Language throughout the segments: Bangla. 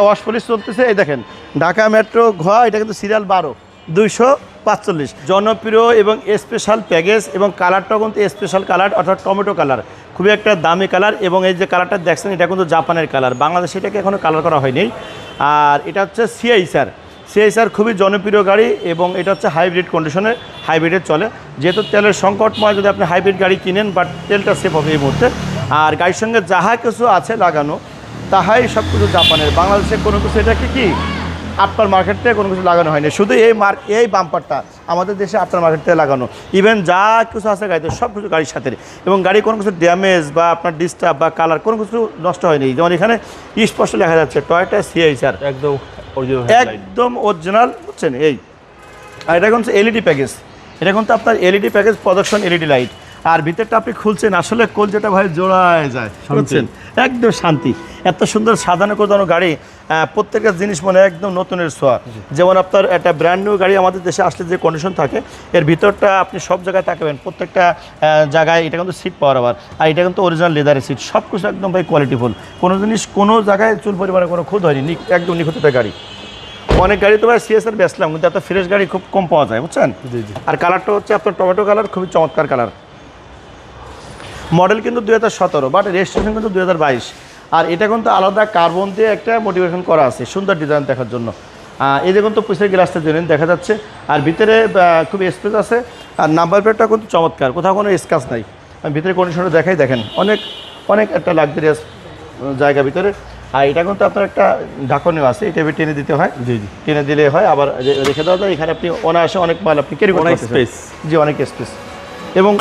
ওয়াশ পলিশ চলতেছে। এই দেখেন ঢাকা মেট্রো ঘ, এটা কিন্তু সিরিয়াল 12 245, জনপ্রিয় এবং স্পেশাল প্যাকেজ এবং কালারটাও কিন্তু স্পেশাল কালার, অর্থাৎ টমেটো কালার, খুবই একটা দামি কালার। এবং এই যে কালারটা দেখছেন এটা কিন্তু জাপানের কালার, বাংলাদেশে এটাকে এখনও কালার করা হয়নি। আর এটা হচ্ছে সিআইসার খুবই জনপ্রিয় গাড়ি এবং এটা হচ্ছে হাইব্রিড কন্ডিশনে, হাইব্রিডে চলে। যেহেতু তেলের সংকটময়, যদি আপনি হাইব্রিড গাড়ি কিনেন বাট তেলটা সেফ হবে এই মুহূর্তে। আর গাড়ির সঙ্গে যাহা কিছু আছে লাগানো তাহাই সব কিছু জাপানের, বাংলাদেশে কোনো কিছু এটাকে কি আফটার মার্কেট থেকে কোনো কিছু লাগানো হয়নি, শুধু এই বাম্পারটা আমাদের দেশে আফটার মার্কেট থেকে লাগানো। ইভেন যা কিছু আছে গাড়িতে সব কিছু গাড়ির সাথে, এবং গাড়ি কোনো কিছু ড্যামেজ বা আপনার ডিস্টার্ব বা কালার কোনো কিছু নষ্ট হয়নি। যেমন এখানে স্পষ্ট লেখা যাচ্ছে টয়োটা সিআইসার, একদম অরিজিনাল, বুঝছেন। এই আর এটা কিন্তু এলইডি প্যাকেজ, এটা কিন্তু আপনার এলইডি প্যাকেজ, প্রদর্শন এলইডি লাইট। আর ভিতরটা আপনি খুলছেন, আসলে কলজাটা ভাই জোড়ায় যায়, বুঝছেন, একদম শান্তি। এত সুন্দর সাজানো কোজানো গাড়ি, প্রত্যেকটা জিনিস মানে একদম নতুনের ছোঁয়া। যেমন আপনার একটা ব্র্যান্ড নিউ গাড়ি আমাদের দেশে আসলে যে কন্ডিশন থাকে, এর ভিতরটা আপনি সব জায়গায় তাকাবেন, প্রত্যেকটা জায়গায় এটা কিন্তু সিট পাওয়ার আবার। আর এটা কিন্তু অরিজিনাল লেদারের সিট, সব কিছু একদম ভাই কোয়ালিটিফুল, কোনো জিনিস কোনো জায়গায় চুল পরিমাণে কোনো খুঁত হয়নি, একদম নিখুঁত একটা গাড়ি। অনেক গাড়ি তো ভাই সিএসআর বেচলাম, কিন্তু এত ফ্রেশ গাড়ি খুব কম পাওয়া যায়, বুঝছেন। আর কালারটা হচ্ছে আপনার টমেটো কালার, খুবই চমৎকার কালার। মডেল কিন্তু 2017, বাট রেজিস্ট্রেশন কিন্তু 2022। আর এটা কিন্তু আলাদা কার্বন দিয়ে একটা মোটিভেশন করা আছে সুন্দর ডিজাইন দেখার জন্য। এই যে কিন্তু পিছের গ্লাসটা জেনুইন দেখা যাচ্ছে, আর ভিতরে খুব স্পেস আছে। আর নাম্বার প্লেটটা কিন্তু চমৎকার, কোথাও কোনো স্ক্র্যাচ নাই। আমি ভিতরে কন্ডিশনটা দেখাই, দেখেন অনেক একটা লাক্সারিয়াস জায়গা ভিতরে। আর এটা কিন্তু আপনার একটা ঢাকনীয় আছে, এটা টেনে দিতে হয়, টেনে দিলে হয়, আবার রেখে দেওয়া যায়। এখানে আপনি অনায়াসে অনেক মাল আপনি ক্যারি করতে পারছেন, জি অনেক স্পেস। এবং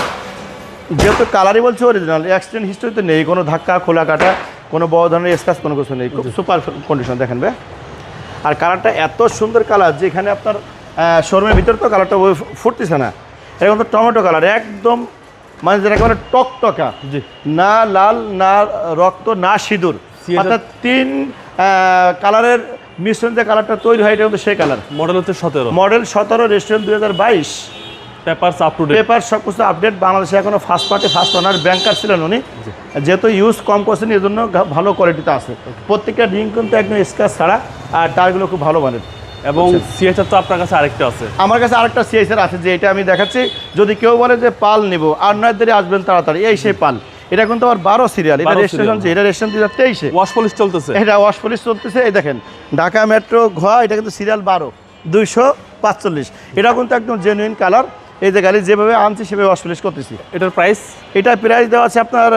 যেহেতু কালারই বলছে অরিজিনাল, অ্যাক্সিডেন্ট হিস্ট্রি তো নেই, কোনো ধাক্কা খোলা কাটা, কোনো বড় ধরনের স্ক্র্যাচ কোনো কিছু নেই, খুব সুপার কন্ডিশন দেখেন ভাই। আর কালারটা এত সুন্দর কালার, যেখানে আপনার শোরুমের ভিতরে তো কালারটা ফুটতেছে না, এরকম তো টমেটো কালার, একদম মানে যেটা মানে টকটকা, না লাল না রক্ত না সিঁদুর, অর্থাৎ 3 কালারের মিশ্রণ যে কালারটা তৈরি হয়, এটা কিন্তু সেই কালার। মডেল হচ্ছে 17, model 17, registration 2022, papers up to date, paper সব কিছু আপডেট। বাংলাদেশে এখনো first party first owner banker ছিলেন উনি, যেহেতু ইউজ কম করছেন এই জন্য ভালো কোয়ালিটিতে আছে। প্রত্যেকটা রিং কিন্তু একদম স্ক্র্যাচ ছাড়া, আর টায়ারগুলো খুব ভালো মানের। এবং সিএইচআর তো আপনার কাছে আরেকটা আছে? আমার কাছে আরেকটা সিএইচআর আছে, যে এটা আমি দেখাচ্ছি। যদি কেউ বলে যে পাল নিব আর 9 দিনে আসবেন তাড়াতাড়ি, এই সেই পাল। এটা কিন্তু আবার 12 সিরিয়াল, এটা রেজিস্ট্রেশন, এটা রেজিস্ট্রেশন 2023, ওয়াশ পলিশ চলতেছে, এটা ওয়াশ পলিশ চলতেছে। এই দেখেন ঢাকা মেট্রো ঘ, এটা কিন্তু সিরিয়াল 12 245, এটা কিন্তু একদম জেনুইন কালার। এই যে গাড়ি যেভাবে আনছি সেভাবে ওয়াশ পলিশ করতেছি। এটার প্রাইস দেওয়া আছে আপনার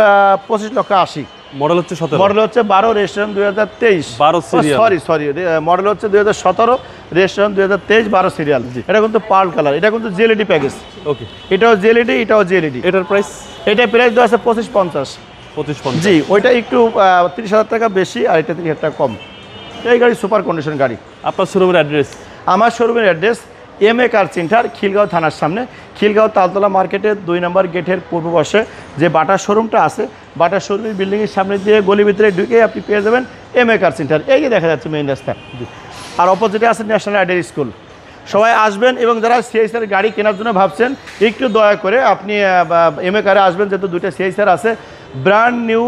25,80,000। মডেল হচ্ছে 17, মডেল হচ্ছে 12, রেজিস্ট্রেশন 2023, 12 সিরিয়াল, সরি মডেল হচ্ছে 2017, রেজিস্ট্রেশন 2023, 12 সিরিয়াল। এটা কিন্তু পার্ল কালার, এটা কিন্তু জেএলইডি প্যাকেজ। ওকে, এটাও জেএলইডি, এটাও জেএলইডি। এটার প্রাইস দেওয়া আছে 25,50, জি ওইটা একটু 30,000 টাকা বেশি, আর এটা 30,000 টাকা কম। এই গাড়ি সুপার কন্ডিশন গাড়ি। আপনার শোরুমের অ্যাড্রেস? আমার শোরুমের address MA car centre, Khilgaon থানার সামনে, খিলগাঁও তালতলা মার্কেটের 2 নম্বর গেটের পূর্ব পাশে যে বাটা শোরুমটা আছে, বাটা শোরুমের বিল্ডিংয়ের সামনে দিয়ে গলির ভিতরে ঢুকে আপনি পেয়ে যাবেন এমএ কার সেন্টার। এই যে দেখা যাচ্ছে মেইন রাস্তা, আর অপোজিটে আছে ন্যাশনাল আইডারি স্কুল। সবাই আসবেন, এবং যারা সিআইসার গাড়ি কেনার জন্য ভাবছেন একটু দয়া করে আপনি এমএ কারে আসবেন, যেহেতু 2টা সিআইসার আছে, ব্র্যান্ড নিউ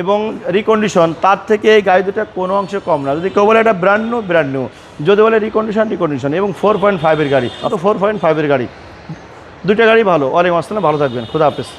এবং রিকন্ডিশন, তার থেকে এই গাড়ি দুটা কোনো অংশে কম না। যদি কেউ বলে এটা ব্র্যান্ড নিউ, যদি বলে রিকন্ডিশন, এবং 4.5 এর গাড়ি, তো 4.5 এর গাড়ি, 2টা গাড়ি ভালো। ওয়ালাইকুম আসসালাম, ভালো থাকবেন, খুদা হাফেজ।